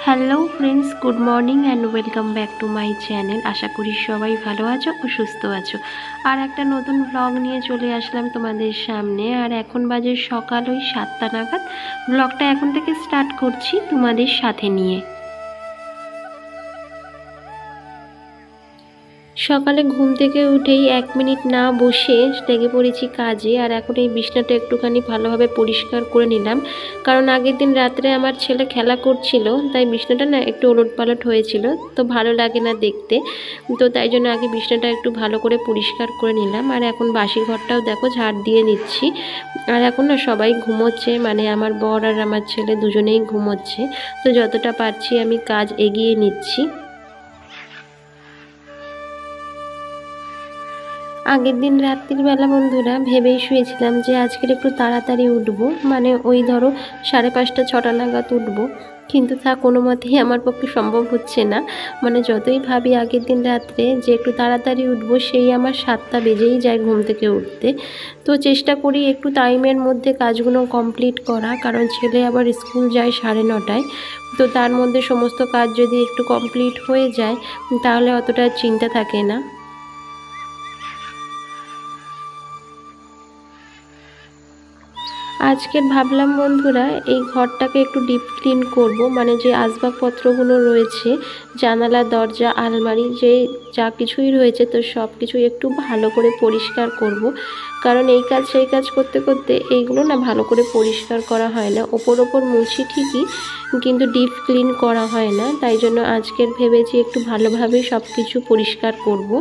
Hello friends, good morning and welcome back to my channel. আশা করি সবাই ভালো আছো ও সুস্থ আছো। আর একটা নতুন ব্লগ নিয়ে চলে আসলাম তোমাদের সামনে। আর এখন বাজে সকাল ওই 7টা নাগাদ। ব্লগটা এখন থেকে স্টার্ট করছি তোমাদের সাথে নিয়ে। সকালে ঘুম থেকে উঠেই 1 মিনিট না বসে লেগে পড়েছি কাজে। আর এখন এই বিছনাটা একটুখানি ভালোভাবে পরিষ্কার করে নিলাম, কারণ আগের দিন রাত্রে আমার ছেলে খেলা করছিল, তাই বিছনাটা না একটু ওলটপালট হয়েছিল, তো ভালো লাগে না দেখতে। তো তাই জন্য আগে বিছনাটা একটু ভালো করে পরিষ্কার করে নিলাম। আর এখন বাসি ঘরটাও দেখো ঝাড় দিয়ে নিচ্ছি। আর এখন না সবাই ঘুমোচ্ছে, মানে আমার বর আর আমার ছেলে দুজনেই ঘুমোচ্ছে। তো যতটা পারছি আমি কাজ এগিয়ে নিচ্ছি। আগের দিন রাত্রিবেলা বন্ধুরা ভেবেই শুয়েছিলাম যে আজকের একটু তাড়াতাড়ি উঠবো, মানে ওই ধরো 5:30 6টা নাগাদ উঠবো। কিন্তু তা কোনো মতেই আমার পক্ষে সম্ভব হচ্ছে না। মানে যতই ভাবি আগের দিন রাত্রে যে একটু তাড়াতাড়ি উঠবো, সেই আমার 7টা বেজেই যায় ঘুম থেকে উঠতে। তো চেষ্টা করি একটু টাইমের মধ্যে কাজগুলো কমপ্লিট করা, কারণ ছেলে আবার স্কুল যায় 9:30টায়। তো তার মধ্যে সমস্ত কাজ যদি একটু কমপ্লিট হয়ে যায় তাহলে অতটা চিন্তা থাকে না। আজকের ভাবলাম বন্ধুরা এই ঘরটাকে একটু ডিপ ক্লিন করব, মানে যে আসবাবপত্রগুলো রয়েছে, জানালা দরজা আলমারি যে যা কিছুই রয়েছে, তো সব কিছুই একটু ভালো করে পরিষ্কার করব। কারণ এই কাজ সেই কাজ করতে করতে এইগুলো না ভালো করে পরিষ্কার করা হয় না। ওপর মুছি ঠিকই, কিন্তু ডিপ ক্লিন করা হয় না। তাই জন্য আজকের ভেবেছি একটু ভালোভাবে সব কিছু পরিষ্কার করব।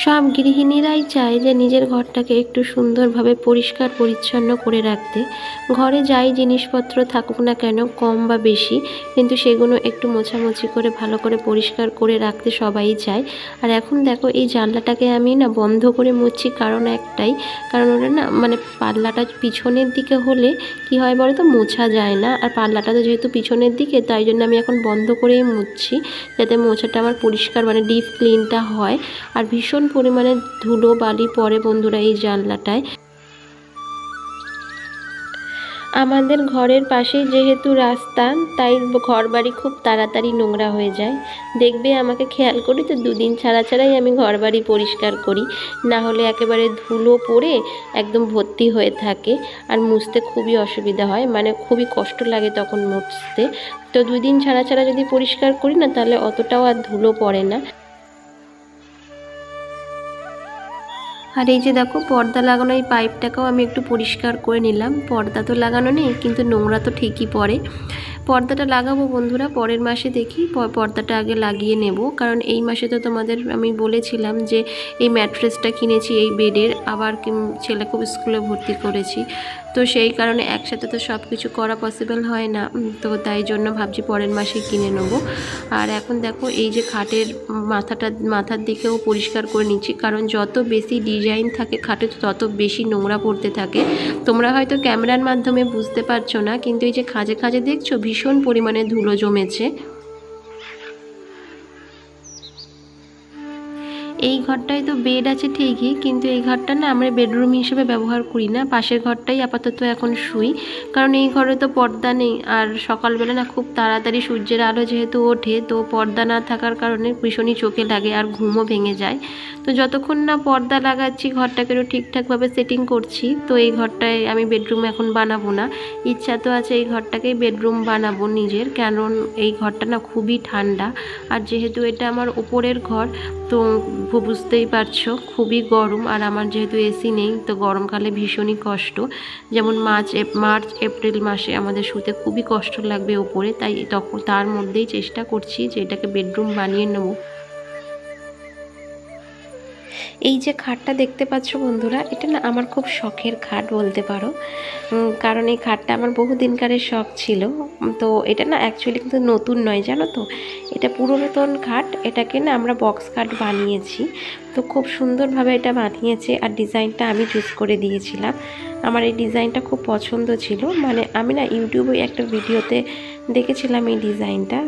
সব গৃহিণীরাই চায় যে নিজের ঘরটাকে একটু সুন্দরভাবে পরিষ্কার পরিচ্ছন্ন করে রাখতে। ঘরে যাই জিনিসপত্র থাকুক না কেন, কম বা বেশি, কিন্তু সেগুলো একটু মোছামুছি করে ভালো করে পরিষ্কার করে রাখতে সবাই চায়। আর এখন দেখো এই জানলাটাকে আমি না বন্ধ করে মুছছি, কারণ একটাই, কারণ ওটা না মানে পাল্লাটা পিছনের দিকে হলে কি হয় বলো তো, মোছা যায় না। আর পাল্লাটা তো যেহেতু পিছনের দিকে, তাই জন্য আমি এখন বন্ধ করেই মুছছি, যাতে মোছাটা আমার পরিষ্কার মানে ডিপ ক্লিনটা হয়। আর ভীষণ পরিমাণে ধুলো বালি পড়ে বন্ধুরা এই জানলাটায়। আমাদের ঘরের পাশেই যেহেতু রাস্তা, তাই ঘর বাড়ি খুব তাড়াতাড়ি নোংরা হয়ে যায়। দেখবে আমাকে খেয়াল করি তো 2 দিন ছাড়া ছাড়াই আমি ঘর বাড়ি পরিষ্কার করি, না হলে একেবারে ধুলো পড়ে একদম ভর্তি হয়ে থাকে। আর মুছতে খুবই অসুবিধা হয়, মানে খুবই কষ্ট লাগে তখন মুছতে। তো 2 দিন ছাড়া ছাড়া যদি পরিষ্কার করি না, তাহলে অতটাও আর ধুলো পড়ে না। আর এই যে দেখো পর্দা লাগানো এই পাইপটাকেও আমি একটু পরিষ্কার করে নিলাম। পর্দা তো লাগানো নেই, কিন্তু নোংরা তো ঠিকই পড়ে। পর্দাটা লাগাবো বন্ধুরা পরের মাসে, দেখি পর্দাটা আগে লাগিয়ে নেব। কারণ এই মাসে তো তোমাদের আমি বলেছিলাম যে এই ম্যাট্রেসটা কিনেছি এই বেডের, আবার ছেলেকে স্কুলে ভর্তি করেছি। তো সেই কারণে একসাথে তো সব কিছু করা পসিবল হয় না, তো তাই জন্য ভাবছি পরের মাসে কিনে নেব। আর এখন দেখো এই যে খাটের মাথার দিকেও পরিষ্কার করে নিচ্ছি, কারণ যত বেশি ডিজাইন থাকে খাটে তত বেশি নোংরা পড়তে থাকে। তোমরা হয়তো ক্যামেরার মাধ্যমে বুঝতে পারছো না, কিন্তু এই যে খাঁজে খাঁজে দেখছো ভীষণ পরিমাণে ধুলো জমেছে। এই ঘরটায় তো বেড আছে ঠিকই, কিন্তু এই ঘরটা না আমরা বেডরুম হিসেবে ব্যবহার করি না। পাশের ঘরটাই আপাতত এখন শুই, কারণ এই ঘরে তো পর্দা নেই। আর সকালবেলা না খুব তাড়াতাড়ি সূর্যের আলো যেহেতু ওঠে, তো পর্দা না থাকার কারণে ভীষণই চোখে লাগে আর ঘুমও ভেঙে যায়। তো যতক্ষণ না পর্দা লাগাচ্ছি ঘরটাকেও ঠিকঠাকভাবে সেটিং করছি। তো এই ঘরটায় আমি বেডরুম এখন বানাবো না, ইচ্ছা তো আছে এই ঘরটাকেই বেডরুম বানাবো নিজের, কারণ এই ঘরটা না খুবই ঠান্ডা। আর যেহেতু এটা আমার উপরের ঘর, তো বুঝতেই পারছো খুবই গরম। আর আমার যেহেতু এসি নেই, তো গরমকালে ভীষণই কষ্ট। যেমন মার্চ এপ্রিল মাসে আমাদের শুতে খুবই কষ্ট লাগবে ওপরে, তাই তখন তার মধ্যেই চেষ্টা করছি যে এটাকে বেডরুম বানিয়ে নেব। এই যে খাটটা দেখতে পাচ্ছ বন্ধুরা, এটা না আমার খুব শখের খাট বলতে পারো। কারণ এই খাটটা আমার বহুদিনকারের শখ ছিল। তো এটা না অ্যাকচুয়ালি কিন্তু নতুন নয়, জানো তো, এটা পুরাতন খাট। এটাকে না আমরা বক্স খাট বানিয়েছি। তো খুব সুন্দরভাবে এটা বানিয়েছে, আর ডিজাইনটা আমি চুজ করে দিয়েছিলাম। আমার এই ডিজাইনটা খুব পছন্দ ছিল, মানে আমি না ইউটিউবে একটা ভিডিওতে দেখেছিলাম এই ডিজাইনটা।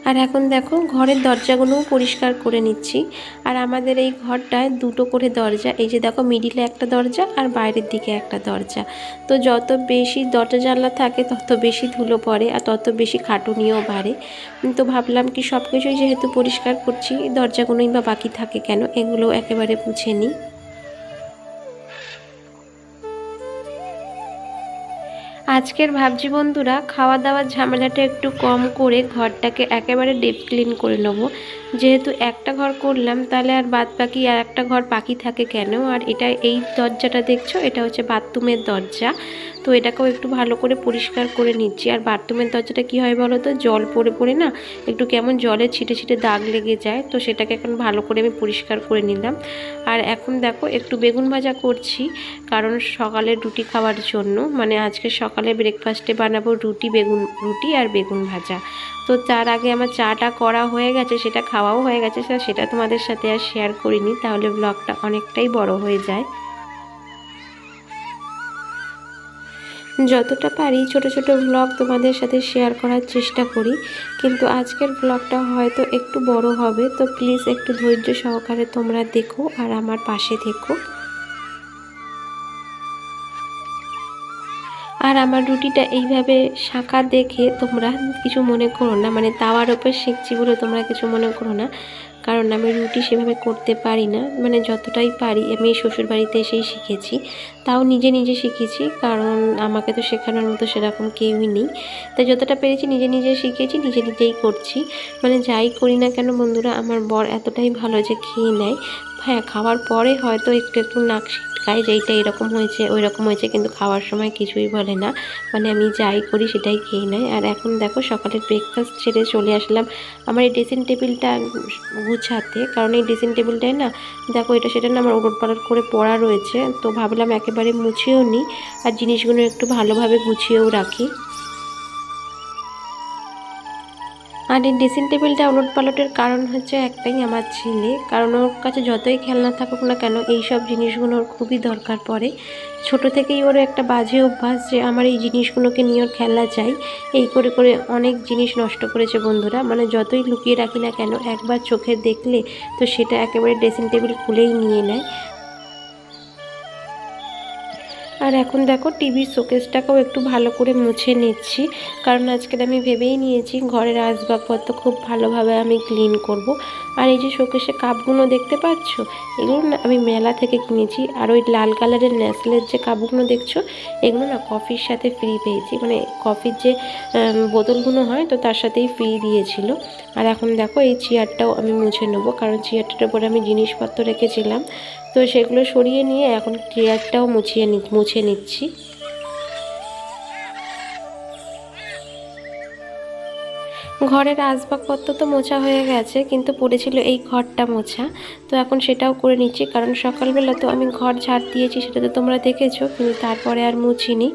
আর এখন দেখো ঘরের দরজাগুলোও পরিষ্কার করে নিচ্ছি। আর আমাদের এই ঘরটায় দুটো করে দরজা, এই যে দেখো মিডিলে একটা দরজা আর বাইরের দিকে একটা দরজা। তো যত বেশি দরজা জানলা থাকে তত বেশি ধুলো পড়ে আর তত বেশি খাটুনিও বাড়ে। তো ভাবলাম কি সব কিছুই যেহেতু পরিষ্কার করছি, দরজাগুলোই বা বাকি থাকে কেন, এগুলো একেবারে মুছে নিই। আজকের ভাবছি বন্ধুরা খাওয়া দাওয়ার ঝামেলাটা একটু কম করে ঘরটাকে একেবারে ডিপ ক্লিন করে নেব। যেহেতু একটা ঘর করলাম তাহলে আর বাদ বাকি আর একটা ঘর বাকি থাকে কেন। আর এটা এই দরজাটা দেখছো, এটা হচ্ছে বাথরুমের দরজা। তো এটাকেও একটু ভালো করে পরিষ্কার করে নিচ্ছি। আর বাথরুমের দরজাটা কি হয় বলো তো, জল পড়ে পড়ে না একটু কেমন জলে ছিটে ছিটে দাগ লেগে যায়। তো সেটাকে এখন ভালো করে আমি পরিষ্কার করে নিলাম। আর এখন দেখো একটু বেগুন ভাজা করছি, কারণ সকালে রুটি খাওয়ার জন্য, মানে আজকে সকালে ব্রেকফাস্টে বানাবো রুটি আর বেগুন ভাজা। তো তার আগে আমার চাটা করা হয়ে গেছে, সেটা খাওয়াও হয়ে গেছে, সেটা তোমাদের সাথে আর শেয়ার করিনি, তাহলে ব্লগটা অনেকটাই বড় হয়ে যায়। যতটা পারি ছোট ছোট ব্লগ তোমাদের সাথে শেয়ার করার চেষ্টা করি, কিন্তু আজকের ব্লগটা হয়তো একটু বড় হবে। তো প্লিজ একটু ধৈর্য সহকারে তোমরা দেখো আর আমার পাশে থেকো। আর আমার রুটিটা এইভাবে শাঁকা দেখে তোমরা কিছু মনে করো না, মানে তাওয়ার ওপর শিখছি বলে তোমরা কিছু মনে করো না, কারণ আমি রুটি সেভাবে করতে পারি না। মানে যতটাই পারি আমি শ্বশুর বাড়িতে এসেই শিখেছি, তাও নিজে নিজে শিখেছি, কারণ আমাকে তো শেখানোর মতো সেরকম কেউই নেই। তাই যতটা পেরেছি নিজে নিজে শিখেছি, নিজে নিজেই করছি। মানে যাই করি না কেন বন্ধুরা, আমার বর এতটাই ভালো যে খেয়ে নেয়। হ্যাঁ, খাওয়ার পরে হয়তো একটু একটু নাক সিটকায় যে এইটা এরকম হয়েছে ওই রকম হয়েছে, কিন্তু খাওয়ার সময় কিছুই বলে না। মানে আমি যাই করি সেটাই খেয়ে নেয়। আর এখন দেখো সকালের ব্রেকফাস্ট ছেড়ে চলে আসলাম আমার এই ড্রেসিং টেবিলটা গুছাতে, কারণ এই ড্রেসিং টেবিলটায় না দেখো এটা সেটা না আমার ওলটপালট করে পড়া রয়েছে। তো ভাবলাম একেবারে মুছেও নিই আর জিনিসগুলো একটু ভালোভাবে গুছিয়েও রাখি। আর এই ড্রেসিং টেবিলটা ওলটপালটের কারণ হচ্ছে একটাই, আমার ছেলে। কারণ ওর কাছে যতই খেলনা থাকুক না কেন এই সব জিনিসগুলো ওর খুবই দরকার পড়ে। ছোট থেকেই ওর একটা বাজে অভ্যাস যে আমার এই জিনিসগুলোকে নিয়ে ওর খেলা চাই। এই করে করে অনেক জিনিস নষ্ট করেছে বন্ধুরা। মানে যতই লুকিয়ে রাখি না কেন একবার চোখে দেখলে তো সেটা একেবারে ড্রেসিং টেবিল খুলেই নিয়ে নেয়। আর এখন দেখো টিভির শোকেসটাকেও একটু ভালো করে মুছে নিচ্ছি, কারণ আজকে আমি ভেবেই নিয়েছি ঘরের আসবাবপত্র খুব ভালোভাবে আমি ক্লিন করব। আর এই যে শোকেসে কাপগুলো দেখতে পাচ্ছ, এগুলো না আমি মেলা থেকে কিনেছি। আর ওই লাল কালারের নেসলের যে কাপগুলো দেখছো, এগুলো না কফির সাথে ফ্রি পেয়েছি। মানে কফির যে বোতলগুলো হয় তো তার সাথেই ফ্রি দিয়েছিল। আর এখন দেখো এই চেয়ারটাও আমি মুছে নেবো, কারণ চেয়ারটার উপরে আমি জিনিসপত্র রেখেছিলাম, তো সেগুলো সরিয়ে নিয়ে এখন চেয়ারটাও মুছে নিচ্ছি। ঘরের আসবাবপত্র তো মোছা হয়ে গেছে, কিন্তু পড়েছিল এই ঘরটা মোছা। তো এখন সেটাও করে নিচ্ছি, কারণ সকালবেলা তো আমি ঘর ঝাড় দিয়েছি, সেটা তো তোমরা দেখেছো, কিন্তু তারপরে আর মুছিনি।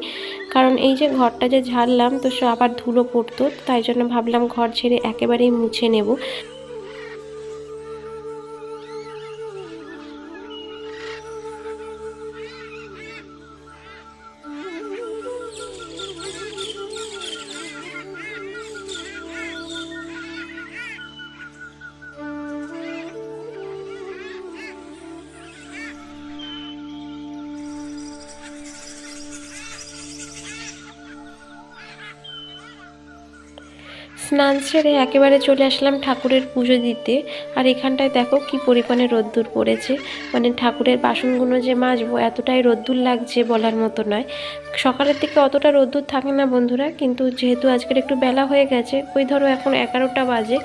কারণ এই যে ঘরটা যে ঝাড়লাম তো আবার ধুলো পড়তো, তাই জন্য ভাবলাম ঘর ছেড়ে একেবারেই মুছে নেব। স্নান সেরে একেবারে চলে আসলাম ঠাকুরের পুজো দিতে। আর এখানটায় দেখো কি পরিমাণে রোদ্দুর পড়েছে। মানে ঠাকুরের বাসনগুলো যে মাজবো এতটাই রোদ্দুর লাগছে বলার মতো নয়। সকালের দিকে অতটা রোদ্দুর থাকে না বন্ধুরা, কিন্তু যেহেতু আজকের একটু বেলা হয়ে গেছে, ওই ধরো এখন 11টা বাজে,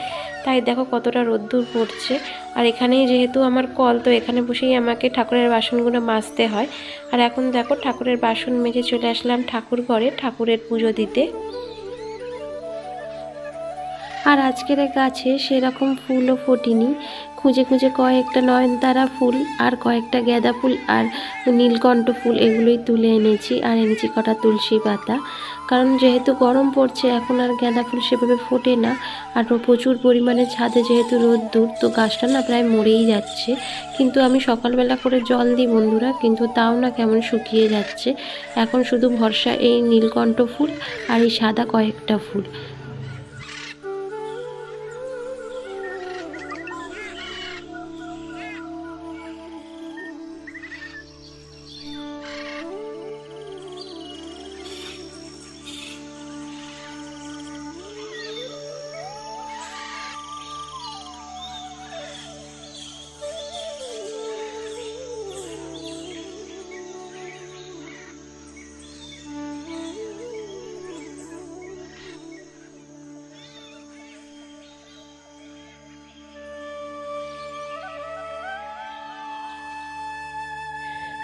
তাই দেখো কতটা রোদ্দুর পড়ছে। আর এখানেই যেহেতু আমার কল, তো এখানে বসেই আমাকে ঠাকুরের বাসনগুলো মাজতে হয়। আর এখন দেখো ঠাকুরের বাসন মেজে চলে আসলাম ঠাকুর ঘরে ঠাকুরের পুজো দিতে। আর আজকের গাছে সেরকম ফুলও ফোটেনি, খুঁজে খুঁজে কয়েকটা নয়নতারা ফুল আর কয়েকটা গাঁদা ফুল আর নীলকণ্ঠ ফুল এগুলোই তুলে এনেছি। আর এনেছি কটা তুলসী পাতা, কারণ যেহেতু গরম পড়ছে এখন আর গাঁদা ফুল সেভাবে ফোটে না। আর প্রচুর পরিমাণে ছাদে যেহেতু রোদ্দুর, তো গাছটা না প্রায় মরেই যাচ্ছে। কিন্তু আমি সকালবেলা করে জল দিই বন্ধুরা, কিন্তু তাও না কেমন শুকিয়ে যাচ্ছে। এখন শুধু ভরসা এই নীলকণ্ঠ ফুল আর এই সাদা কয়েকটা ফুল।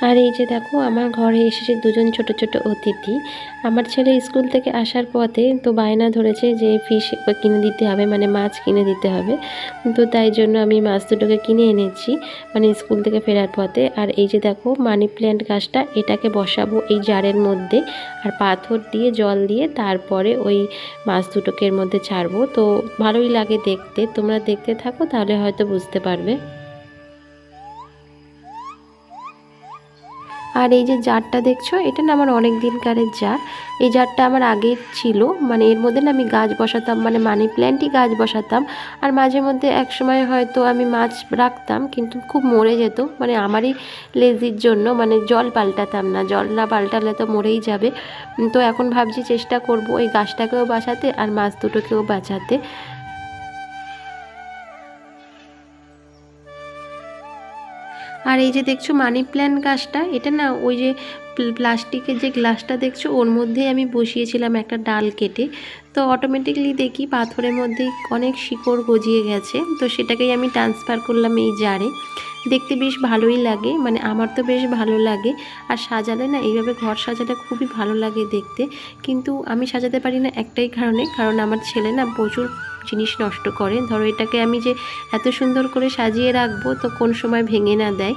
আর এই যে দেখো আমার ঘরে এসেছে দুজন ছোট ছোট অতিথি। আমার ছেলে স্কুল থেকে আসার পথে তো বায়না ধরেছে যে ফিশ কিনে দিতে হবে, মানে মাছ কিনে দিতে হবে। তো তাই জন্য আমি মাছ দুটোকে কিনে এনেছি মানে স্কুল থেকে ফেরার পথে। আর এই যে দেখো মানি প্ল্যান্ট গাছটা, এটাকে বসাবো এই জারের মধ্যে আর পাথর দিয়ে জল দিয়ে তারপরে ওই মাছ দুটোকে এর মধ্যে ছাড়বো। তো ভালোই লাগে দেখতে, তোমরা দেখতে থাকো তাহলে হয়তো বুঝতে পারবে। আর এই যে জারটা দেখছো, এটা না আমার অনেক দিনকারের জার। এই জারটা আমার আগের ছিল, মানে এর মধ্যে না আমি গাছ বসাতাম, মানে মানি প্ল্যান্টই গাছ বসাতাম। আর মাঝে মধ্যে এক সময় হয়তো আমি মাছ রাখতাম, কিন্তু খুব মরে যেত, মানে আমারই লেজির জন্য, মানে জল পাল্টাতাম না, জল না পাল্টালে তো মরেই যাবে। তো এখন ভাবছি চেষ্টা করব এই গাছটাকেও বাঁচাতে আর মাছ দুটোকেও বাঁচাতে। আর এই যে দেখছো মানি প্ল্যান্ট গাছটা, এটা না ওই যে প্লাস্টিকের যে গ্লাসটা দেখছো ওর মধ্যেই আমি বসিয়েছিলাম একটা ডাল কেটে। তো অটোমেটিকলি দেখি পাথরের মধ্যেই অনেক শিকড় গজিয়ে গেছে, তো সেটাকেই আমি ট্রান্সফার করলাম এই জারে। দেখতে বেশ ভালোই লাগে, মানে আমার তো বেশ ভালো লাগে। আর সাজালে না, এইভাবে ঘর সাজালে খুবই ভালো লাগে দেখতে। কিন্তু আমি সাজাতে পারি না একটাই কারণে, কারণ আমার ছেলে না প্রচুর জিনিস নষ্ট করে। ধরো এটাকে আমি যে এত সুন্দর করে সাজিয়ে রাখবো তো কোন সময় ভেঙে না দেয়।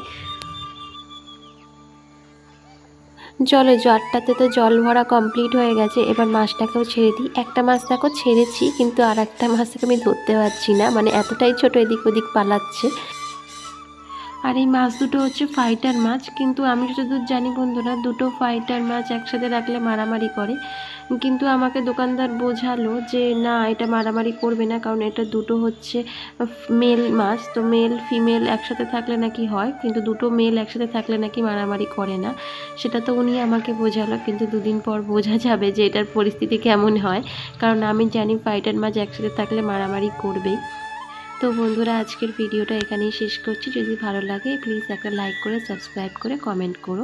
চলো জারটাতে তো জল ভরা কমপ্লিট হয়ে গেছে, এবার মাছটাকেও ছেড়ে দিই। একটা মাছ দেখো ছেড়েছি, কিন্তু আর একটা মাছকে আমি ধরতে পারছি না, মানে এতটাই ছোট এদিক ওদিক পালাচ্ছে। আর এই মাছ দুটো হচ্ছে ফাইটার মাছ, কিন্তু আমি যতদূর জানি বন্ধুরা দুটো ফাইটার মাছ একসাথে রাখলে মারামারি করে। কিন্তু আমাকে দোকানদার বোঝালো যে না, এটা মারামারি করবে না, কারণ এটা দুটো হচ্ছে মেল মাছ, তো মেল ফিমেল একসাথে থাকলে নাকি হয়, কিন্তু দুটো মেল একসাথে থাকলে নাকি মারামারি করে না। সেটা তো উনি আমাকে বোঝালো, কিন্তু দুদিন পর বোঝা যাবে যে এটার পরিস্থিতি কেমন হয়, কারণ আমি জানি ফাইটার মাছ একসাথে থাকলে মারামারি করবেই। তো বন্ধুরা আজকের ভিডিওটা এখানেই শেষ করছি। যদি ভালো লাগে প্লিজ একটা লাইক করে সাবস্ক্রাইব করে কমেন্ট করো।